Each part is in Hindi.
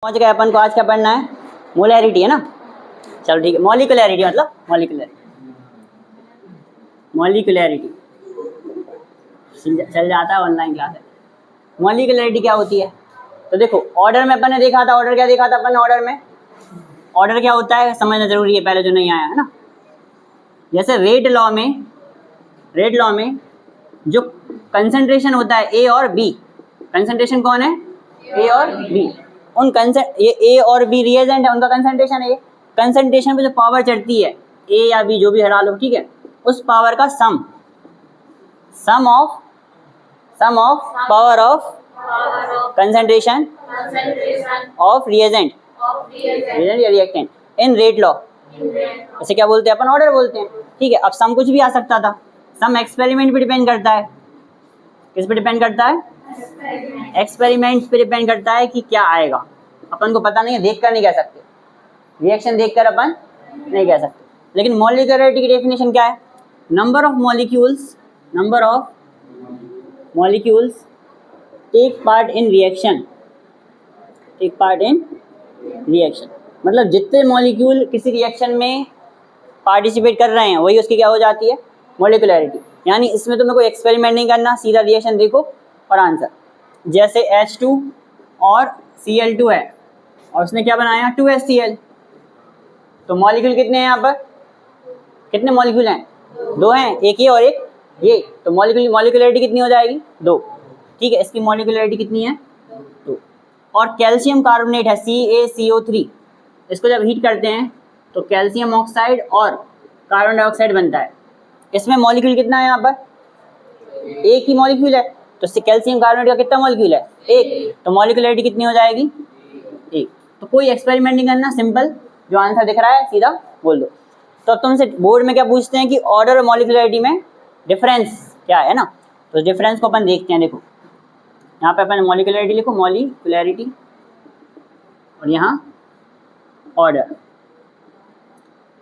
पहुंच गए अपन को। आज क्या पढ़ना है? मोलैरिटी है ना। चलो ठीक है, मॉलिक्यूलैरिटी मतलब मॉलिक्यूलैरिटी चल जाता है ऑनलाइन क्लास है। मॉलिक्यूलैरिटी क्या होती है? तो देखो, ऑर्डर में अपन ने देखा था। ऑर्डर क्या देखा था अपन ने? ऑर्डर में ऑर्डर क्या होता है समझना जरूरी है, पहले जो नहीं आया है ना। जैसे रेट लॉ में जो कंसंट्रेशन होता है ए और बी, कंसंट्रेशन कौन है? ए और बी। उन ये ए और बी रिएजेंट है, उनका कंसंट्रेशन है। कंसंट्रेशन पे जो पावर चढ़ती है, ए या बी जो भी हटा लो, ठीक है, उस पावर का sum of power of concentration of reagent या रिएक्टेंट इन रेट लॉ, इसे क्या बोलते हैं अपन? ऑर्डर बोलते हैं। ठीक है, अब सम कुछ भी आ सकता था। सम एक्सपेरिमेंट पे डिपेंड करता है। किस पे डिपेंड करता है? एक्सपेरिमेंट्स पे डिपेंड करता है कि क्या आएगा। अपन को पता नहीं है, देख कर नहीं कह सकते। रिएक्शन देखकर अपन नहीं कह सकते। लेकिन मॉलिक्यूलैरिटी की डेफिनेशन क्या है? Number of molecules take part in reaction. मतलब जितने मॉलिक्यूल किसी रिएक्शन में पार्टिसिपेट कर रहे हैं वही उसकी क्या हो जाती है? मॉलिक्यूलैरिटी। यानी इसमें तुम्हें कोई एक्सपेरिमेंट नहीं करना, सीधा रिएक्शन देखो और आंसर। जैसे H2 और Cl2 है और उसने क्या बनाया? 2HCl। तो मॉलिक्यूल कितने हैं यहाँ पर? कितने मॉलिक्यूल हैं? 2 हैं, एक ये और एक ये। तो मॉलिक्यूलैरिटी कितनी हो जाएगी? 2। ठीक है, इसकी मॉलिक्यूलैरिटी कितनी है? 2। और कैल्शियम कार्बोनेट है CaCO3, इसको जब हीट करते हैं तो कैल्शियम ऑक्साइड और कार्बन डाइऑक्साइड बनता है। इसमें मॉलिक्यूल कितना है यहाँ पर? एक ही मॉलिक्यूल है। तो कैल्शियम कार्बोनेट का कितना मॉलिक्यूल है? एक। तो मॉलिक्यूलैरिटी कितनी हो जाएगी? 1। तो कोई एक्सपेरिमेंट नहीं करना, सिंपल जो आंसर दिख रहा है सीधा बोल दो। तो तुमसे बोर्ड में क्या पूछते हैं कि ऑर्डर और मॉलिक्यूलैरिटी में डिफरेंस क्या है ना। तो डिफरेंस को अपन देखते हैं। देखो यहाँ पे अपन मॉलिक्यूलैरिटी लिखो, मॉलिक्यूलैरिटी, और यहाँ ऑर्डर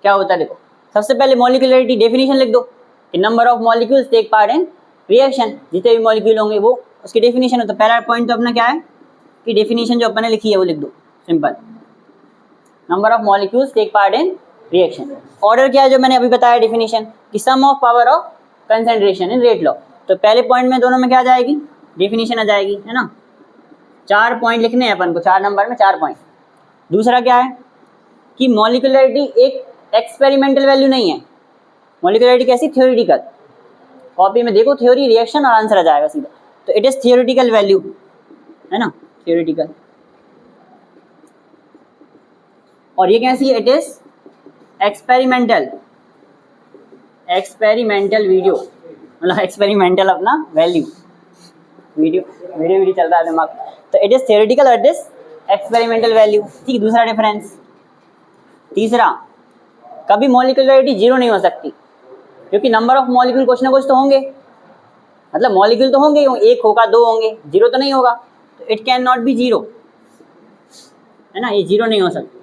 क्या होता है। देखो सबसे पहले मॉलिक्यूलैरिटी डेफिनेशन लिख दो कि number of molecules take part in reaction. जितने भी मॉलिक्यूल होंगे वो उसकी डेफिनेशन होता है। पहला पॉइंट तो अपना क्या है कि डेफिनेशन जो अपन ने लिखी है वो लिख दो, simple. Number of molecules take part in reaction. Order क्या है जो मैंने अभी बताया डेफिनेशन कि sum of power of concentration in rate law. तो पहले पॉइंट में दोनों में क्या आ जाएगी? डेफिनेशन आ जाएगी, है ना। 4 पॉइंट लिखने हैं अपन को, 4 नंबर में 4 पॉइंट। दूसरा क्या है कि मॉलिक्यूलैरिटी एक एक्सपेरिमेंटल वैल्यू नहीं है। मॉलिक्यूलैरिटी कैसी? थ्योरेटिकल। कॉपी में देखो थ्योरी, रिएक्शन और आंसर आ जाएगा सीधा। तो इट इज थ्योरेटिकल वैल्यू, है ना, थ्योरेटिकल। और ये कैसी है? इट इज एक्सपेरिमेंटल वीडियो, मतलब एक्सपेरिमेंटल अपना वैल्यू। वीडियो चल रहा है दिमाग। तो इट इज थ्योरेटिकल और इट इज एक्सपेरिमेंटल वैल्यू। ठीक, दूसरा डिफरेंस। तीसरा, कभी मॉलिक्यूलैरिटी 0 नहीं हो सकती, क्योंकि नंबर ऑफ मॉलिक्यूल कुछ ना कुछ तो होंगे। मतलब मॉलिक्यूल तो होंगे, 1 होगा 2 होंगे, 0 तो नहीं होगा। तो इट कैन नॉट बी 0, है ना। ये 0 नहीं हो सकता,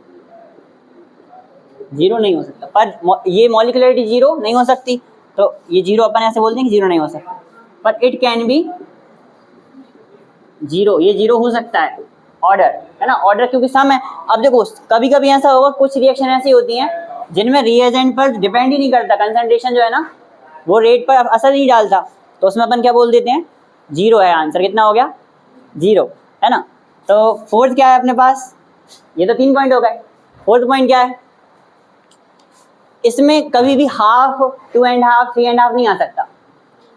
0 नहीं हो सकता। पर ये मॉलिक्यूलैरिटी 0 नहीं हो सकती, तो ये 0 अपन ऐसे बोलते हैं कि 0 नहीं हो सकता। पर इट कैन बी 0, ये 0 हो सकता है। ऑर्डर, है ना, ऑर्डर क्योंकि सम है। अब देखो कभी कभी ऐसा होगा, कुछ रिएक्शन ऐसी होती हैं जिनमें रिएजेंट पर डिपेंड ही नहीं करता, कंसंट्रेशन जो है ना वो रेट पर असर नहीं डालता, तो उसमें अपन क्या बोल देते हैं? 0 है। आंसर कितना हो गया? 0, है ना। तो फोर्थ क्या है अपने पास? ये तो 3 पॉइंट हो गए। फोर्थ पॉइंट क्या है? इसमें कभी भी हाफ, 2.5, 3.5 नहीं आ सकता,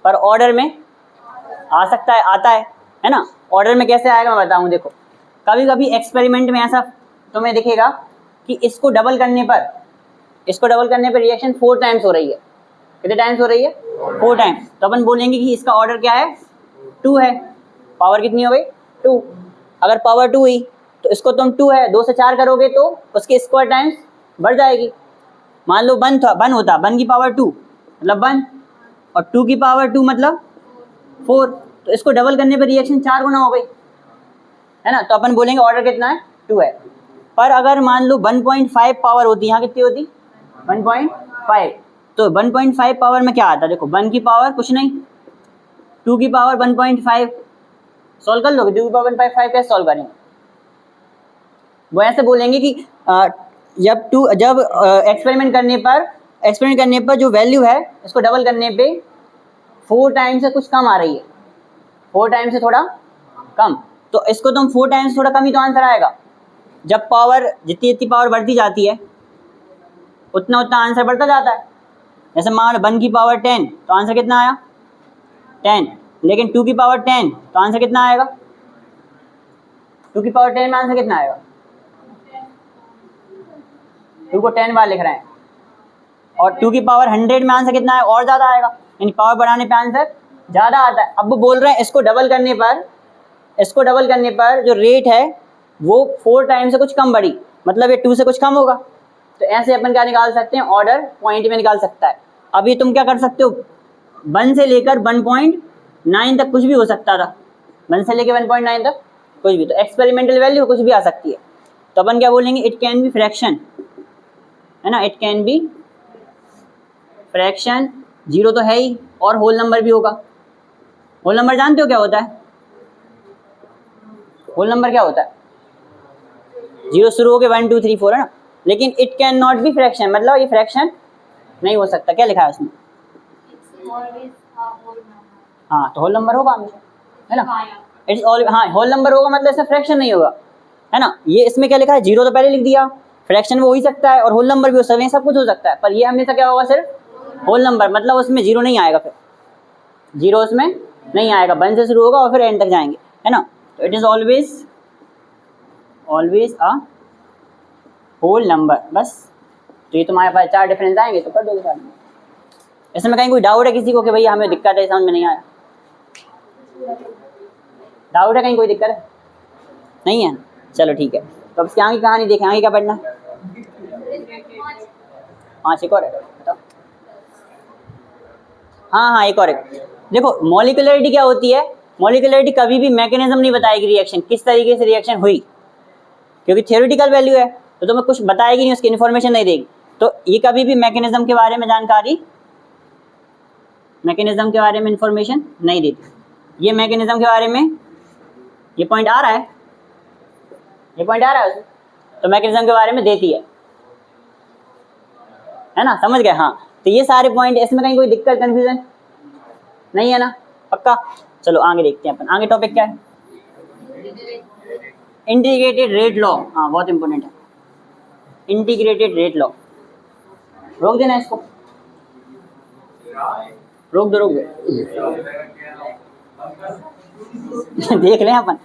पर ऑर्डर में आ सकता है, आता है ना। ऑर्डर में कैसे आएगा मैं बताऊं। देखो कभी कभी एक्सपेरिमेंट में ऐसा तुम्हें दिखेगा कि इसको डबल करने पर रिएक्शन 4 टाइम्स हो रही है। कितने टाइम्स हो रही है? 4 टाइम्स। तो अपन बोलेंगे कि इसका ऑर्डर क्या है? 2 है। पावर कितनी हो गई? 2। अगर पावर 2 हुई तो इसको तुम 2 है 2 से 4 करोगे तो उसके स्क्वायर टाइम्स बढ़ जाएगी। मान लो 1 होता, 1 की पावर 2 मतलब 1, और 2 की पावर 2 मतलब 4। तो इसको डबल करने पर रिएक्शन 4 गुना हो गई, है ना। तो अपन बोलेंगे ऑर्डर कितना है? 2 है। पर अगर मान लो 1.5 पावर होती, यहाँ कितनी होती? 1.5। तो 1.5 पावर में क्या आता? देखो 1 की पावर कुछ नहीं, 2 की पावर 1.5 सॉल्व कर लोगे। 2 की पावर 1.5 कैसे सॉल्व करेंगे? वो ऐसे बोलेंगे कि जब एक्सपेरिमेंट करने पर जो वैल्यू है इसको डबल करने पे 4 टाइम से कुछ कम आ रही है, 4 टाइम से थोड़ा कम, तो इसको तुम 4 टाइम से थोड़ा कम ही तो आंसर आएगा। जब पावर जितनी पावर बढ़ती जाती है उतना आंसर बढ़ता जाता है। जैसे मान लो 1 की पावर 10 तो आंसर कितना आया 10, लेकिन 2 की पावर 10 तो आंसर कितना आएगा, 2 की पावर 10 में आंसर कितना आएगा, 2 को 10 बार लिख रहे हैं, और 2 की पावर 100 में आंसर कितना है और ज़्यादा आएगा, यानी पावर बढ़ाने पे आंसर ज़्यादा आता है। अब वो बोल रहे हैं इसको डबल करने पर जो रेट है वो 4 टाइम से कुछ कम बढ़ी, मतलब ये 2 से कुछ कम होगा। तो ऐसे अपन क्या निकाल सकते हैं, ऑर्डर पॉइंट में निकाल सकता है। अभी तुम क्या कर सकते हो, 1 से लेकर 1.9 तक कुछ भी हो सकता था, 1 से लेकर 1.9 तक कुछ भी, तो एक्सपेरिमेंटल वैल्यू कुछ भी आ सकती है। तो अपन क्या बोलेंगे, इट कैन बी फ्रैक्शन, है ना, इट कैन बी फ्रैक्शन, 0 तो है ही और होल नंबर भी होगा। होल नंबर जानते हो क्या होता है, होल नंबर क्या होता है, 0 शुरू हो के 1 2 3 4 है ना, लेकिन it can not be fraction, मतलब ये फ्रैक्शन नहीं हो सकता। क्या लिखा है उसमें, हाँ तो होल नंबर होगा हमेशा, है ना, इट्स ऑल, हाँ होल नंबर होगा मतलब इसमें फ्रैक्शन नहीं होगा, है ना। ये इसमें क्या लिखा है, 0 तो पहले लिख दिया, फ्रैक्शन वो हो ही सकता है और होल नंबर भी हो सकता है, सब कुछ हो सकता है, पर ये हमेशा क्या होगा, सिर्फ होल नंबर, मतलब उसमें 0 नहीं आएगा, फिर 0 उसमें नहीं आएगा, 1 से शुरू होगा और फिर एंड तक जाएंगे, है ना। तो it is always a whole number, बस। तो ये तुम्हारे पास 4 डिफरेंस आएंगे तो कर दोगे साथ में। इसमें कहीं कोई डाउट है किसी को कि भैया हमें दिक्कत है, समझ में नहीं आया, डाउट है कहीं, कोई दिक्कत है नहीं है, चलो ठीक है। तो अब इसकी आगे कहानी देखें, आगे क्या पढ़ना है, 5 एक और है, बताओ। हाँ एक और है, देखो मॉलिक्यूलरिटी क्या होती है, मॉलिक्यूलरिटी कभी भी मैकेनिज्म नहीं बताएगी रिएक्शन किस तरीके से रिएक्शन हुई, क्योंकि थ्योरेटिकल वैल्यू है तो तुम्हें कुछ बताएगी नहीं, उसकी इन्फॉर्मेशन नहीं देगी। तो ये कभी भी मैकेनिज्म के बारे में जानकारी, मैकेनिज्म के बारे में इंफॉर्मेशन नहीं देती। ये मैकेनिज्म के बारे में ये पॉइंट आ रहा है, ये पॉइंट आ रहा है, तो मैकेनिज्म के बारे में देती है ना, समझ गए। हाँ तो ये सारे पॉइंट, इसमें कहीं कोई दिक्कत कंफ्यूजन नहीं है ना, पक्का। चलो आगे देखते हैं अपन, आगे टॉपिक क्या है, इंटीग्रेटेड रेट लॉ। हाँ बहुत इंपॉर्टेंट है, इंटीग्रेटेड रेट लॉ। रोक देना इसको, रोक दो देख लें अपन।